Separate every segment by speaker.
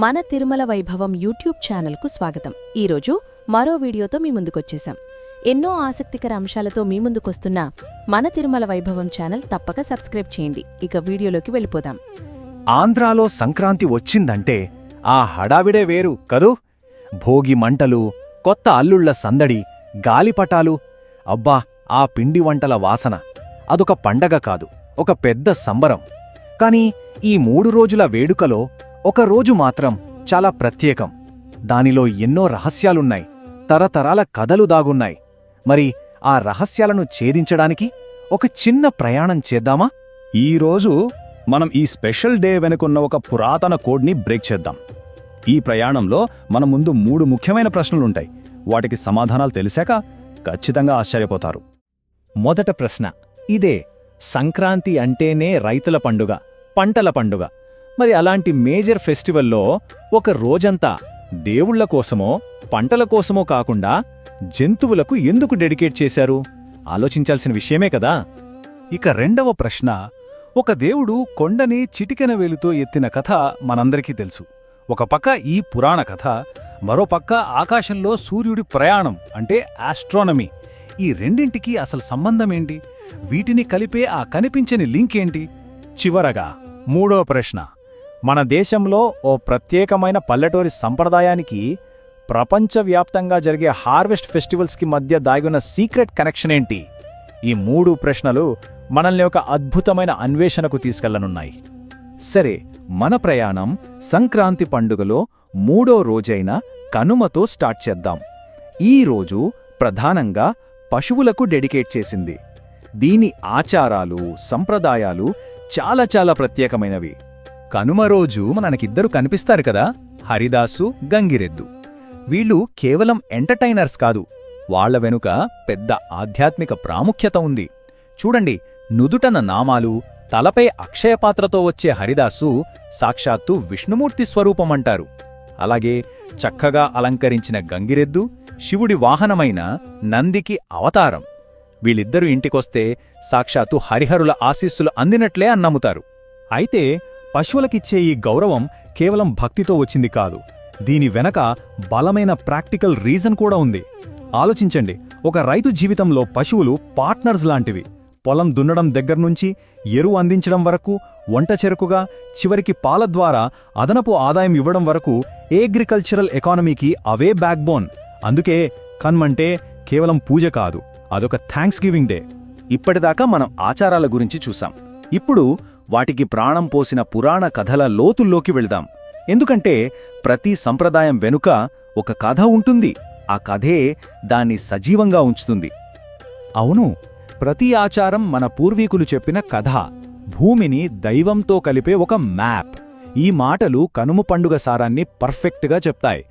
Speaker 1: మన తిరుమల వైభవం యూట్యూబ్ ఛానల్కు స్వాగతం. ఈరోజు మరో వీడియోతో మీ ముందుకొచ్చేశాం. ఎన్నో ఆసక్తికర అంశాలతో మీ ముందుకొస్తున్న మన తిరుమల వైభవం ఛానల్ తప్పక సబ్స్క్రైబ్ చేయండి. ఇక వీడియోలోకి వెళ్ళిపోదాం.
Speaker 2: ఆంధ్రాలో సంక్రాంతి వచ్చిందంటే ఆ హడావిడే వేరు కదూ. భోగి మంటలు, కొత్త అల్లుళ్ల సందడి, గాలిపటాలు, అబ్బా ఆ పిండి వంటల వాసన అదొక పండగ కాదు, ఒక పెద్ద సంబరం. కాని ఈ 3 రోజుల వేడుకలో ఒక రోజు మాత్రం చాలా ప్రత్యేకం. దానిలో ఎన్నో రహస్యాలున్నాయి, తరతరాల కథలు దాగున్నాయి. మరి ఆ రహస్యాలను ఛేదించడానికి ఒక చిన్న ప్రయాణం చేద్దామా?
Speaker 3: ఈరోజు మనం ఈ స్పెషల్ డే వెనుకున్న ఒక పురాతన కోడ్ని బ్రేక్ చేద్దాం. ఈ ప్రయాణంలో మన ముందు 3 ముఖ్యమైన ప్రశ్నలుంటాయి. వాటికి సమాధానాలు తెలిసాక ఖచ్చితంగా ఆశ్చర్యపోతారు.
Speaker 2: మొదట ప్రశ్న ఇదే. సంక్రాంతి అంటేనే రైతుల పండుగ, పంటల పండుగ. మరి అలాంటి మేజర్ ఫెస్టివల్లో ఒక రోజంతా దేవుళ్ల కోసమో పంటల కోసమో కాకుండా జంతువులకు ఎందుకు డెడికేట్ చేశారు? ఆలోచించాల్సిన విషయమే కదా.
Speaker 3: ఇక రెండవ ప్రశ్న, ఒక దేవుడు కొండని చిటికెన వేలుతో ఎత్తిన కథ మనందరికీ తెలుసు. ఒక పక్క ఈ పురాణ కథ, మరో పక్క ఆకాశంలో సూర్యుడి ప్రయాణం అంటే ఆస్ట్రానమీ. ఈ రెండింటికి అసలు సంబంధమేంటి? వీటిని కలిపే ఆ కనిపించని లింక్ ఏంటి? చివరగా మూడో ప్రశ్న, మన దేశంలో ఓ ప్రత్యేకమైన పల్లెటూరి సంప్రదాయానికి ప్రపంచవ్యాప్తంగా జరిగే హార్వెస్ట్ ఫెస్టివల్స్కి మధ్య దాగున్న సీక్రెట్ కనెక్షన్ ఏంటి? ఈ 3 ప్రశ్నలు మనల్ని ఒక అద్భుతమైన అన్వేషణకు తీసుకెళ్లనున్నాయి. సరే, మన ప్రయాణం సంక్రాంతి పండుగలో 3వ రోజైన కనుమతో స్టార్ట్ చేద్దాం. ఈ రోజు ప్రధానంగా పశువులకు డెడికేట్ చేసింది. దీని ఆచారాలు, సంప్రదాయాలు చాలా ప్రత్యేకమైనవి. కనుమ రోజు మనకిద్దరు కనిపిస్తారు కదా, హరిదాసు, గంగిరెద్దు. వీళ్ళు కేవలం ఎంటర్టైనర్స్ కాదు, వాళ్ల వెనుక పెద్ద ఆధ్యాత్మిక ప్రాముఖ్యత ఉంది. చూడండి, నుదుటన నామాలు, తలపై అక్షయపాత్రతో వచ్చే హరిదాసు సాక్షాత్తు విష్ణుమూర్తి స్వరూపమంటారు. అలాగే చక్కగా అలంకరించిన గంగిరెద్దు శివుడి వాహనమైన నందికి అవతారం. వీళ్ళిద్దరూ ఇంటికొస్తే సాక్షాత్తు హరిహరుల ఆశీస్సులు అందినట్లే అన్నమ్ముతారు. అయితే పశువులకిచ్చే ఈ గౌరవం కేవలం భక్తితో వచ్చింది కాదు. దీని వెనక బలమైన ప్రాక్టికల్ రీజన్ కూడా ఉంది. ఆలోచించండి, ఒక రైతు జీవితంలో పశువులు పార్ట్నర్స్ లాంటివి. పొలం దున్నడం దగ్గర్నుంచి ఎరువు అందించడం వరకు, వంట చెరుకుగా, చివరికి పాల ద్వారా అదనపు ఆదాయం ఇవ్వడం వరకు అగ్రికల్చరల్ ఎకానమీకి అవే బ్యాక్బోన్. అందుకే కన్మంటే కేవలం పూజ కాదు, అదొక థ్యాంక్స్ గివింగ్ డే. ఇప్పటిదాకా మనం ఆచారాల గురించి చూసాం. ఇప్పుడు వాటికి ప్రాణం పోసిన పురాణ కథల లోతుల్లోకి వెళదాం. ఎందుకంటే ప్రతి సంప్రదాయం వెనుక ఒక కథ ఉంటుంది. ఆ కథే దాన్ని సజీవంగా ఉంచుతుంది. అవును, ప్రతి ఆచారం మన పూర్వీకులు చెప్పిన కథ, భూమిని దైవంతో కలిపే ఒక మ్యాప్. ఈ మాటలు కనుమ పండుగ సారాన్ని పర్ఫెక్ట్గా చెప్తాయి.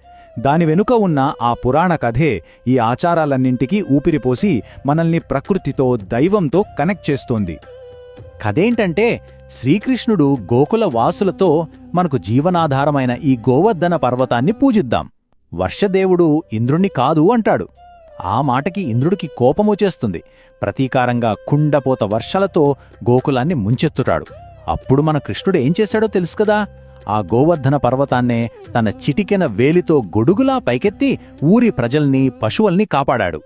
Speaker 3: దాని వెనుక ఉన్న ఆ పురాణ కథే ఈ ఆచారాలన్నింటికీ ఊపిరిపోసి మనల్ని ప్రకృతితో, దైవంతో కనెక్ట్ చేస్తోంది. కథేంటంటే, శ్రీకృష్ణుడు గోకుల వాసులతో మనకు జీవనాధారమైన ఈ గోవర్ధన పర్వతాన్ని పూజిద్దాం, వర్షదేవుడు ఇంద్రుణ్ణి కాదు అంటాడు. ఆ మాటకి ఇంద్రుడికి కోపమొచ్చేస్తుంది. ప్రతీకారంగా కుండపోత వర్షాలతో గోకులాన్ని ముంచెత్తుతాడు. అప్పుడు మన కృష్ణుడు ఏం చేశాడో తెలుసు కదా. ఆ గోవర్ధన పర్వతాన్నే తన చిటికెన వేలితో గొడుగులా పైకెత్తి ఊరి ప్రజల్ని, పశువుల్ని కాపాడాడు.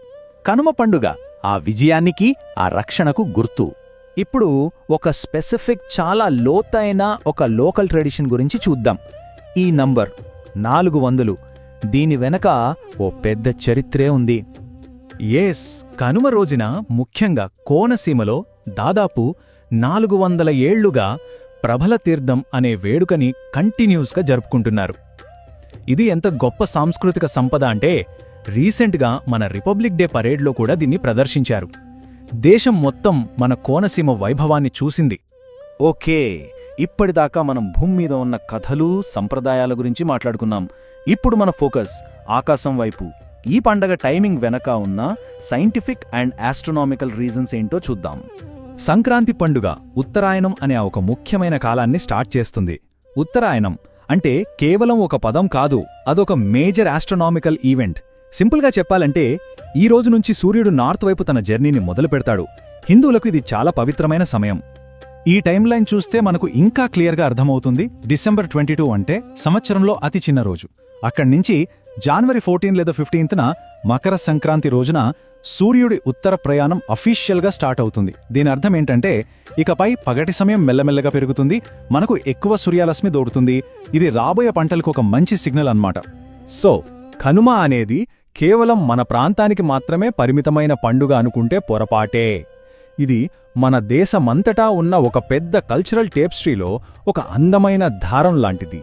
Speaker 3: కనుమ పండుగ ఆ విజయానికి, ఆ రక్షణకు గుర్తు. ఇప్పుడు ఒక స్పెసిఫిక్, చాలా లోతైన ఒక లోకల్ ట్రెడిషన్ గురించి చూద్దాం. ఈ నంబర్ 400. దీని వెనక ఓ పెద్ద చరిత్రే ఉంది. కనుమ రోజున ముఖ్యంగా కోనసీమలో దాదాపు 400 ఏళ్లుగా ప్రభల తీర్థం అనే వేడుకని కంటిన్యూస్గా జరుపుకుంటున్నారు. ఇది ఎంత గొప్ప సాంస్కృతిక సంపద అంటే, రీసెంట్గా మన రిపబ్లిక్ డే పరేడ్లో కూడా దీన్ని ప్రదర్శించారు. దేశం మొత్తం మన కోనసీమ వైభవాన్ని చూసింది. ఓకే, ఇప్పటిదాకా మనం భూమి మీద ఉన్న కథలు, సంప్రదాయాల గురించి మాట్లాడుకున్నాం. ఇప్పుడు మన ఫోకస్ ఆకాశం వైపు. ఈ పండగ టైమింగ్ వెనక ఉన్న సైంటిఫిక్ అండ్ ఆస్ట్రోనామికల్ రీజన్స్ ఏంటో చూద్దాం. సంక్రాంతి పండుగ ఉత్తరాయణం అనే ఒక ముఖ్యమైన కాలాన్ని స్టార్ట్ చేస్తుంది. ఉత్తరాయణం అంటే కేవలం ఒక పదం కాదు, అదొక మేజర్ ఆస్ట్రోనామికల్ ఈవెంట్. సింపుల్గా చెప్పాలంటే, ఈ రోజు నుంచి సూర్యుడు నార్త్ వైపు తన జర్నీని మొదలు పెడతాడు. హిందువులకు ఇది చాలా పవిత్రమైన సమయం. ఈ టైం లైన్ చూస్తే మనకు ఇంకా క్లియర్గా అర్థమవుతుంది. డిసెంబర్ 22 అంటే సంవత్సరంలో అతి చిన్న రోజు. అక్కడి నుంచి జనవరి 14 లేదా 15న మకర సంక్రాంతి రోజున సూర్యుడి ఉత్తర ప్రయాణం అఫీషియల్గా స్టార్ట్ అవుతుంది. దీని అర్థం ఏంటంటే ఇకపై పగటి సమయం మెల్లమెల్లగా పెరుగుతుంది, మనకు ఎక్కువ సూర్యరశ్మి దొరుకుతుంది. ఇది రాబోయే పంటలకు ఒక మంచి సిగ్నల్ అన్నమాట.
Speaker 2: సో కనుమ అనేది కేవలం మన ప్రాంతానికి మాత్రమే పరిమితమైన పండుగ అనుకుంటే పొరపాటే. ఇది మన దేశమంతటా ఉన్న ఒక పెద్ద కల్చరల్ టేప్స్ట్రీలో ఒక అందమైన దారం లాంటిది.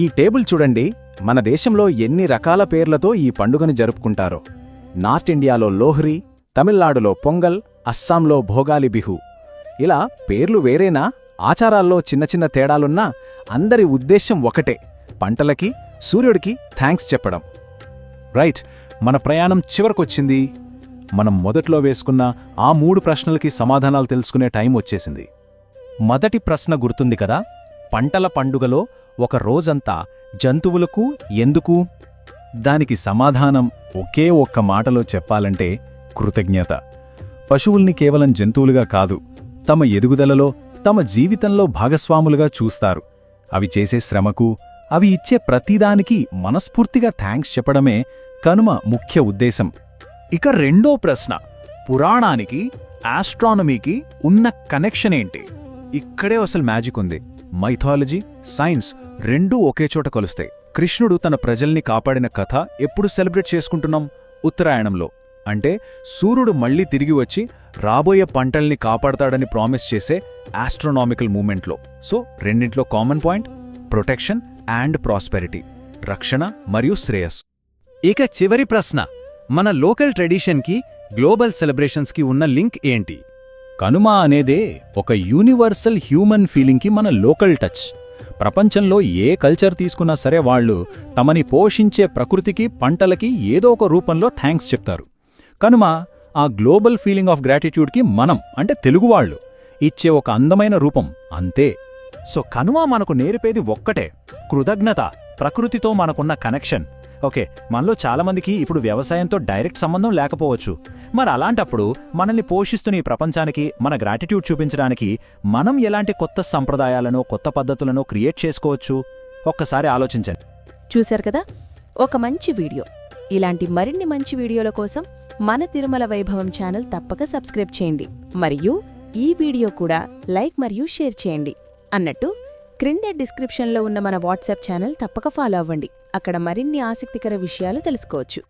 Speaker 2: ఈ టేబుల్ చూడండి, మన దేశంలో ఎన్ని రకాల పేర్లతో ఈ పండుగను జరుపుకుంటారో. నార్త్ ఇండియాలో లోహ్రీ, తమిళనాడులో పొంగల్, అస్సాంలో భోగాలి బిహు. ఇలా పేర్లు వేరేనా, ఆచారాల్లో చిన్న చిన్న తేడాలున్నా అందరి ఉద్దేశ్యం ఒకటే, పంటలకి సూర్యుడికి థ్యాంక్స్ చెప్పడం.
Speaker 3: రైట్, మన ప్రయాణం చివరకొచ్చింది. మనం మొదట్లో వేసుకున్న ఆ 3 ప్రశ్నలకి సమాధానాలు తెలుసుకునే టైం వచ్చేసింది. మొదటి ప్రశ్న గుర్తుంది కదా, పంటల పండుగలో ఒక రోజంతా జంతువులకు ఎందుకు? దానికి సమాధానం ఒకే ఒక్క మాటలో చెప్పాలంటే కృతజ్ఞత. పశువుల్ని కేవలం జంతువులుగా కాదు, తమ ఎదుగుదలలో, తమ జీవితంలో భాగస్వాములుగా చూస్తారు. అవి చేసే శ్రమకు, అవి ఇచ్చే ప్రతిదానికి మనస్ఫూర్తిగా థ్యాంక్స్ చెప్పడమే కనుమ ముఖ్య ఉద్దేశం. ఇక రెండో ప్రశ్న, పురాణానికి ఆస్ట్రానమీకి ఉన్న కనెక్షన్ ఏంటి? ఇక్కడే అసలు మ్యాజిక్ ఉంది. మైథాలజీ, సైన్స్ రెండూ ఒకే చోట కలుస్తాయి. కృష్ణుడు తన ప్రజల్ని కాపాడిన కథ ఎప్పుడు సెలబ్రేట్ చేసుకుంటున్నాం? ఉత్తరాయణంలో. అంటే సూర్యుడు మళ్లీ తిరిగి వచ్చి రాబోయే పంటల్ని కాపాడతాడని ప్రామిస్ చేసే ఆస్ట్రోనామికల్ మూమెంట్లో. సో రెండింట్లో common point protection and prosperity, రక్షణ మరియు శ్రేయస్సు. ఇక చివరి ప్రశ్న, మన లోకల్ ట్రెడిషన్కి గ్లోబల్ సెలబ్రేషన్స్కి ఉన్న లింక్ ఏంటి? కనుమ అనేదే ఒక యూనివర్సల్ హ్యూమన్ ఫీలింగ్కి మన లోకల్ టచ్. ప్రపంచంలో ఏ కల్చర్ తీసుకున్నా సరే వాళ్ళు తమని పోషించే ప్రకృతికి, పంటలకి ఏదో ఒక రూపంలో థ్యాంక్స్ చెప్తారు. కనుమ ఆ గ్లోబల్ ఫీలింగ్ ఆఫ్ గ్రాటిట్యూడ్కి మనం అంటే తెలుగువాళ్లు ఇచ్చే ఒక అందమైన రూపం అంతే. సో కనుమ మనకు నేర్పేది ఒక్కటే, కృతజ్ఞత, ప్రకృతితో మనకున్న కనెక్షన్. ఓకే, మనలో చాలామందికి ఇప్పుడు వ్యవసాయంతో డైరెక్ట్ సంబంధం లేకపోవచ్చు. మరి అలాంటప్పుడు మనల్ని పోషిస్తున్న ఈ ప్రపంచానికి మన గ్రాటిట్యూడ్ చూపించడానికి మనం ఎలాంటి కొత్త సంప్రదాయాలను, కొత్త పద్ధతులను క్రియేట్ చేసుకోవచ్చు? ఒక్కసారి ఆలోచించండి.
Speaker 1: చూశారు కదా, ఒక మంచి వీడియో. ఇలాంటి మరిన్ని మంచి వీడియోల కోసం మన తిరుమల వైభవం ఛానల్ తప్పక సబ్స్క్రైబ్ చేయండి. మరియు ఈ వీడియో కూడా లైక్ మరియు షేర్ చేయండి. అన్నట్టు క్రింద డిస్క్రిప్షన్లో ఉన్న మన వాట్సాప్ ఛానల్ తప్పక ఫాలో అవ్వండి. అక్కడ మరిన్ని ఆసక్తికర విషయాలు తెలుసుకోవచ్చు.